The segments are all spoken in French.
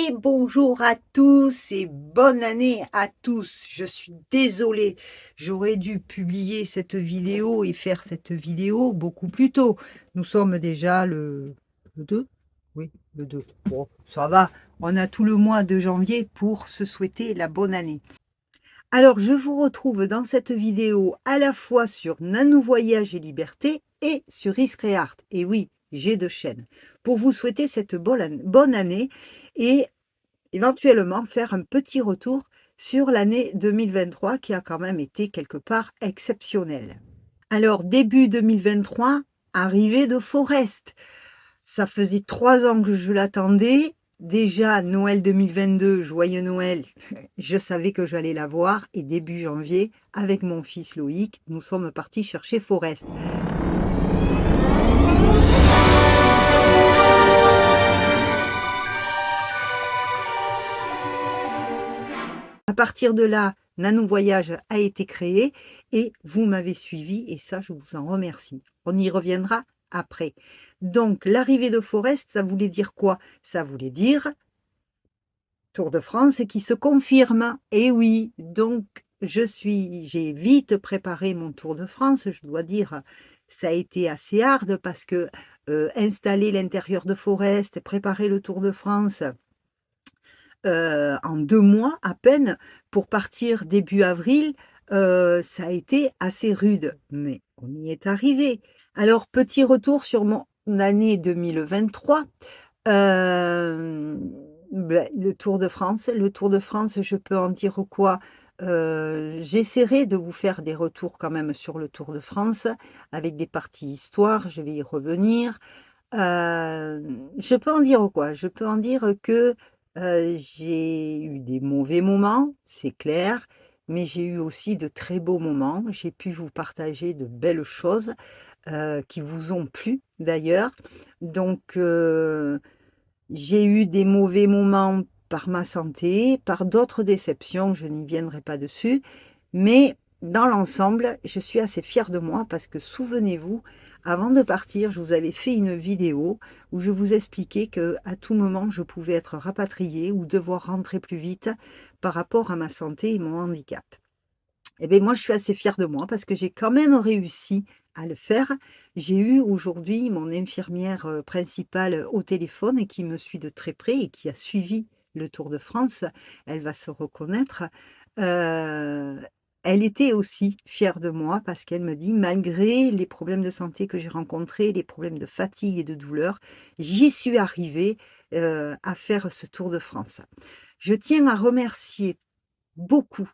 Et bonjour à tous et bonne année à tous. Je suis désolée, j'aurais dû publier cette vidéo et faire cette vidéo beaucoup plus tôt. Nous sommes déjà le 2? Oui, le 2. Bon, ça va, on a tout le mois de janvier pour se souhaiter la bonne année. Alors, je vous retrouve dans cette vidéo à la fois sur Nanou Voyage et Liberté et sur Iscreart. Et oui, j'ai deux chaînes. Pour vous souhaiter cette bonne année et éventuellement faire un petit retour sur l'année 2023 qui a quand même été quelque part exceptionnelle. Alors, début 2023, arrivée de Forest. Ça faisait 3 ans que je l'attendais. Déjà, Noël 2022, joyeux Noël, je savais que j'allais la voir. Et début janvier, avec mon fils Loïc, nous sommes partis chercher Forest. À partir de là, Nanou Voyage a été créé et vous m'avez suivi et ça, je vous en remercie. On y reviendra après. Donc, l'arrivée de Forest, ça voulait dire quoi? Ça voulait dire Tour de France qui se confirme. Et oui, donc j'ai vite préparé mon Tour de France, je dois dire. Ça a été assez hard parce que installer l'intérieur de Forest, préparer le Tour de France, en 2 mois à peine pour partir début avril, ça a été assez rude, mais on y est arrivé. Alors petit retour sur mon année 2023, le Tour de France. Le Tour de France, je peux en dire quoi? J'essaierai de vous faire des retours quand même sur le Tour de France avec des parties histoire, je vais y revenir. Je peux en dire quoi? Je peux en dire que, j'ai eu des mauvais moments, c'est clair, mais j'ai eu aussi de très beaux moments. J'ai pu vous partager de belles choses, qui vous ont plu d'ailleurs. Donc, j'ai eu des mauvais moments par ma santé, par d'autres déceptions, je n'y viendrai pas dessus, mais dans l'ensemble, je suis assez fière de moi parce que souvenez-vous, avant de partir, je vous avais fait une vidéo où je vous expliquais qu'à tout moment, je pouvais être rapatriée ou devoir rentrer plus vite par rapport à ma santé et mon handicap. Eh bien, moi, je suis assez fière de moi parce que j'ai quand même réussi à le faire. J'ai eu aujourd'hui mon infirmière principale au téléphone et qui me suit de très près et qui a suivi le Tour de France. Elle va se reconnaître. Euh, Elle était aussi fière de moi parce qu'elle me dit, malgré les problèmes de santé que j'ai rencontrés, les problèmes de fatigue et de douleur, j'y suis arrivée à faire ce Tour de France. Je tiens à remercier beaucoup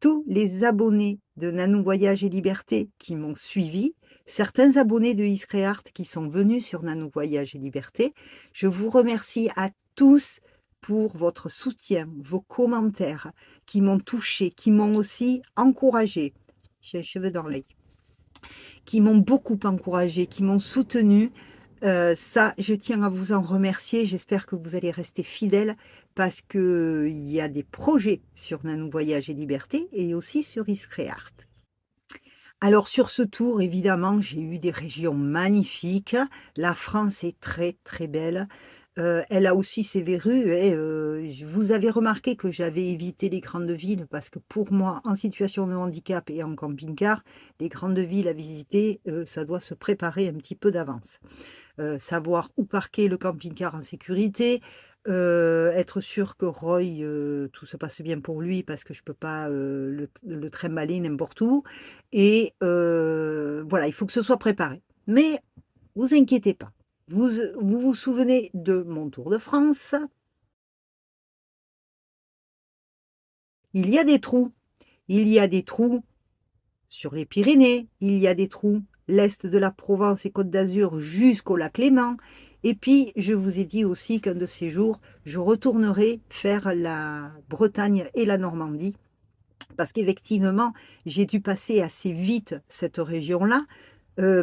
tous les abonnés de Nanou Voyage et Liberté qui m'ont suivi, certains abonnés de Iscreart qui sont venus sur Nanou Voyage et Liberté. Je vous remercie à tous pour votre soutien, vos commentaires qui m'ont touché, qui m'ont aussi encouragé. J'ai les cheveux dans l'œil. Qui m'ont beaucoup encouragé, qui m'ont soutenu. Ça, je tiens à vous en remercier. J'espère que vous allez rester fidèles parce qu'il y a des projets sur Nanou Voyage et Liberté et aussi sur Iscreart. Alors sur ce tour, évidemment, j'ai eu des régions magnifiques. La France est très très belle. Elle a aussi ses verrues. Et, vous avez remarqué que j'avais évité les grandes villes parce que pour moi, en situation de handicap et en camping-car, les grandes villes à visiter, ça doit se préparer un petit peu d'avance. Savoir où parquer le camping-car en sécurité, être sûr que Roy, tout se passe bien pour lui parce que je peux pas le trimballer n'importe où. Et voilà, il faut que ce soit préparé. Mais vous inquiétez pas. Vous vous souvenez de mon Tour de France? Il y a des trous. Il y a des trous sur les Pyrénées. Il y a des trous l'est de la Provence et Côte d'Azur jusqu'au lac Léman. Et puis, je vous ai dit aussi qu'un de ces jours, je retournerai faire la Bretagne et la Normandie. Parce qu'effectivement, j'ai dû passer assez vite cette région-là.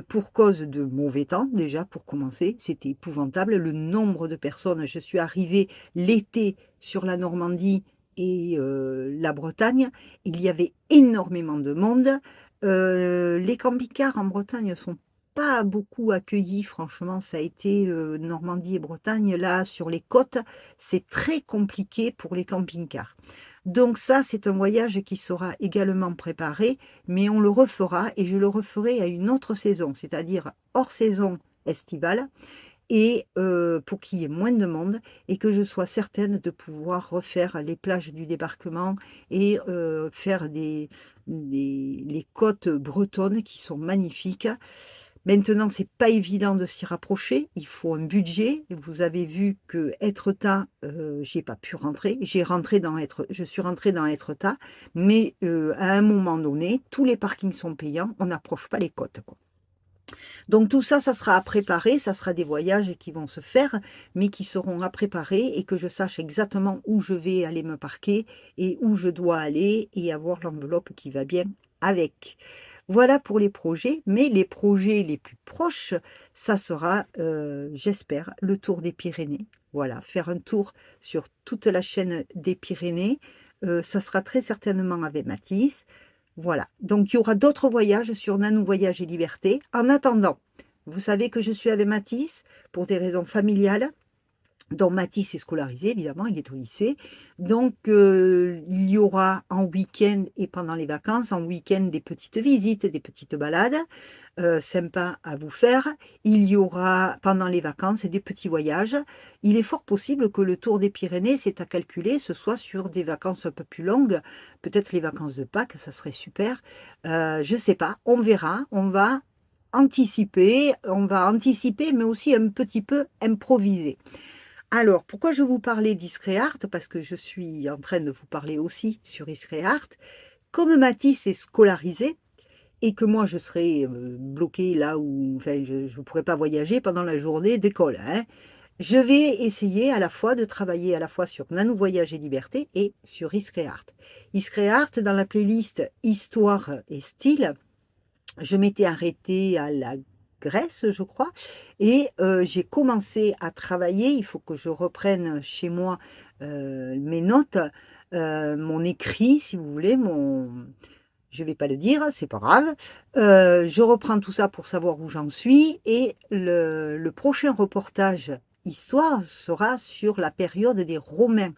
Pour cause de mauvais temps, déjà, pour commencer, c'était épouvantable. Le nombre de personnes, je suis arrivée l'été sur la Normandie et la Bretagne, il y avait énormément de monde. Les camping-cars en Bretagne sont pas beaucoup accueilli, franchement, ça a été, Normandie et Bretagne. Là, sur les côtes, c'est très compliqué pour les camping-cars. Donc ça, c'est un voyage qui sera également préparé, mais on le refera et je le referai à une autre saison, c'est-à-dire hors saison estivale et pour qu'il y ait moins de monde et que je sois certaine de pouvoir refaire les plages du débarquement et faire les côtes bretonnes qui sont magnifiques. Maintenant, c'est pas évident de s'y rapprocher, il faut un budget. Vous avez vu qu'Étretat, j'y ai pas pu rentrer. Je suis rentrée dans Étretat, mais à un moment donné, tous les parkings sont payants, on n'approche pas les côtes, quoi. Donc tout ça, ça sera à préparer, ça sera des voyages qui vont se faire, mais qui seront à préparer et que je sache exactement où je vais aller me parquer et où je dois aller et avoir l'enveloppe qui va bien avec. Voilà pour les projets, mais les projets les plus proches, ça sera, j'espère, le tour des Pyrénées. Voilà, faire un tour sur toute la chaîne des Pyrénées, ça sera très certainement avec Matisse. Voilà, donc il y aura d'autres voyages sur Nanou Voyage et Liberté. En attendant, vous savez que je suis avec Matisse pour des raisons familiales. Donc Mathis est scolarisé, évidemment, il est au lycée. Donc il y aura en week-end et pendant les vacances, en week-end, des petites visites, des petites balades sympas à vous faire. Il y aura pendant les vacances des petits voyages. Il est fort possible que le Tour des Pyrénées, c'est à calculer, ce soit sur des vacances un peu plus longues. Peut-être les vacances de Pâques, ça serait super. Je ne sais pas, on verra, on va anticiper, mais aussi un petit peu improviser. Alors, pourquoi je vous parlais d'Iscréart? Parce que je suis en train de vous parler aussi sur Iscréart. Comme Mathis est scolarisé et que moi je serai bloquée là où enfin, je ne pourrai pas voyager pendant la journée d'école, hein, je vais essayer à la fois de travailler à la fois sur Nanou Voyage et Liberté et sur Iscréart. Iscréart, dans la playlist Histoire et Style, je m'étais arrêtée à la Grèce, je crois, et j'ai commencé à travailler. Il faut que je reprenne chez moi mes notes, mon écrit, si vous voulez, je vais pas le dire, c'est pas grave. Je reprends tout ça pour savoir où j'en suis, et le prochain reportage histoire sera sur la période des Romains,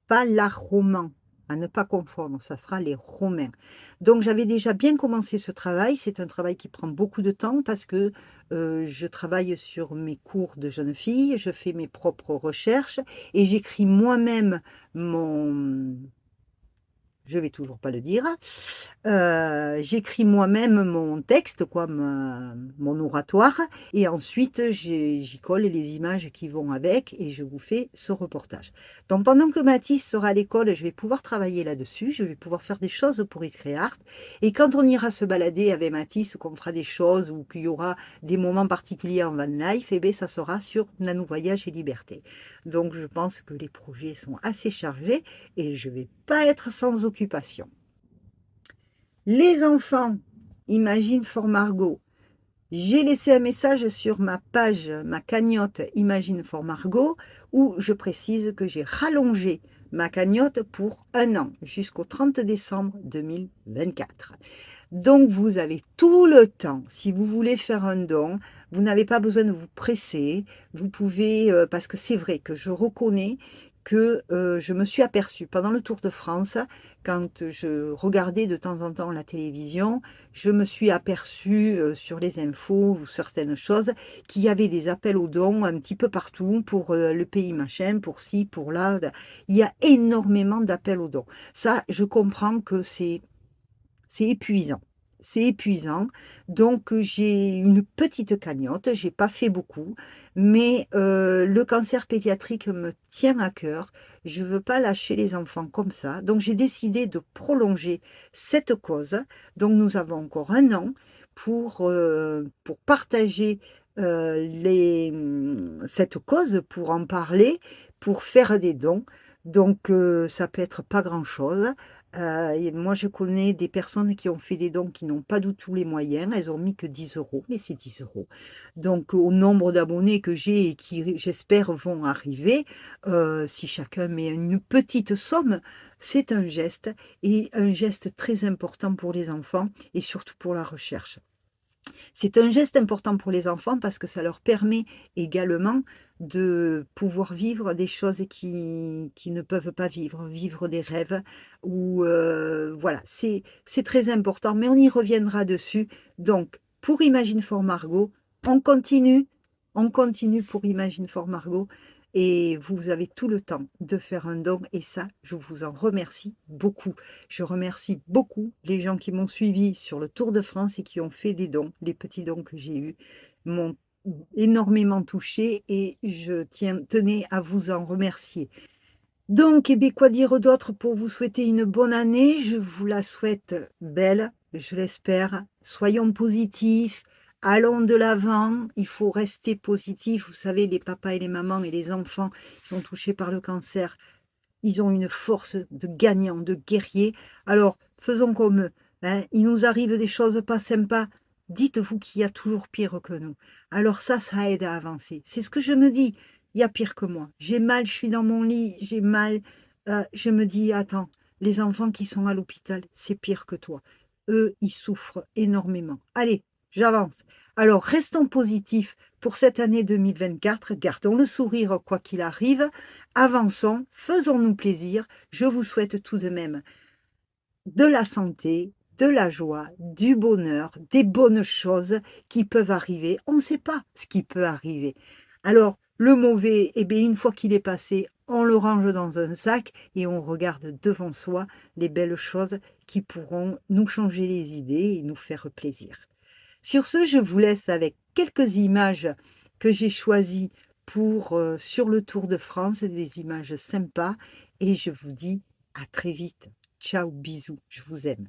pas l'art roman, à ne pas confondre, ça sera les Romains. Donc j'avais déjà bien commencé ce travail, c'est un travail qui prend beaucoup de temps parce que je travaille sur mes cours de jeune fille, je fais mes propres recherches et j'écris moi-même mon, je vais toujours pas le dire. J'écris moi-même mon texte, quoi, mon oratoire, et ensuite j'y colle les images qui vont avec, et je vous fais ce reportage. Donc pendant que Mathis sera à l'école, je vais pouvoir travailler là-dessus, je vais pouvoir faire des choses pour Iscréart, et quand on ira se balader avec Mathis, ou qu'on fera des choses, ou qu'il y aura des moments particuliers en van life, eh bien ça sera sur Nanou Voyage et Liberté. Donc je pense que les projets sont assez chargés, et je ne vais pas être sans occupation. Les enfants, Imagine for Margot. J'ai laissé un message sur ma page, ma cagnotte Imagine for Margot, où je précise que j'ai rallongé ma cagnotte pour 1 an, jusqu'au 30 décembre 2024. Donc vous avez tout le temps, si vous voulez faire un don, vous n'avez pas besoin de vous presser, vous pouvez, parce que c'est vrai que je reconnais que je me suis aperçue pendant le Tour de France, quand je regardais de temps en temps la télévision, je me suis aperçue sur les infos ou certaines choses qu'il y avait des appels aux dons un petit peu partout pour le pays machin, pour ci, pour là. Il y a énormément d'appels aux dons. Ça, je comprends que c'est épuisant. C'est épuisant. Donc, j'ai une petite cagnotte. J'ai pas fait beaucoup. Mais le cancer pédiatrique me tient à cœur. Je veux pas lâcher les enfants comme ça. Donc, j'ai décidé de prolonger cette cause. Donc, nous avons encore 1 an pour partager cette cause, pour en parler, pour faire des dons. Donc, ça peut être pas grand-chose. Et moi, je connais des personnes qui ont fait des dons qui n'ont pas du tout les moyens. Elles ont mis que 10 euros, mais c'est 10 euros. Donc, au nombre d'abonnés que j'ai et qui, j'espère, vont arriver, si chacun met une petite somme, c'est un geste, et un geste très important pour les enfants et surtout pour la recherche. C'est un geste important pour les enfants parce que ça leur permet également de pouvoir vivre des choses qui ne peuvent pas vivre, vivre des rêves ou voilà, c'est très important, mais on y reviendra dessus. Donc pour Imagine for Margot, on continue, on continue pour Imagine for Margot et vous avez tout le temps de faire un don et ça, je vous en remercie beaucoup. Je remercie beaucoup les gens qui m'ont suivi sur le Tour de France et qui ont fait des dons. Les petits dons que j'ai eus m'ont énormément touchée et je tenais à vous en remercier. Donc, eh bien, quoi dire d'autre pour vous souhaiter une bonne année? Je vous la souhaite belle, je l'espère. Soyons positifs, allons de l'avant. Il faut rester positif. Vous savez, les papas et les mamans et les enfants qui sont touchés par le cancer, ils ont une force de gagnant, de guerrier. Alors, faisons comme eux, hein. Il nous arrive des choses pas sympas. Dites-vous qu'il y a toujours pire que nous. Alors ça aide à avancer. C'est ce que je me dis. Il y a pire que moi. J'ai mal, je suis dans mon lit, j'ai mal. Je me dis, attends, les enfants qui sont à l'hôpital, c'est pire que toi. Eux, ils souffrent énormément. Allez, j'avance. Alors, restons positifs pour cette année 2024. Gardons le sourire quoi qu'il arrive. Avançons, faisons-nous plaisir. Je vous souhaite tout de même de la santé, de la joie, du bonheur, des bonnes choses qui peuvent arriver. On ne sait pas ce qui peut arriver. Alors, le mauvais, eh bien, une fois qu'il est passé, on le range dans un sac et on regarde devant soi les belles choses qui pourront nous changer les idées et nous faire plaisir. Sur ce, je vous laisse avec quelques images que j'ai choisies pour sur le Tour de France, des images sympas et je vous dis à très vite. Ciao, bisous, je vous aime.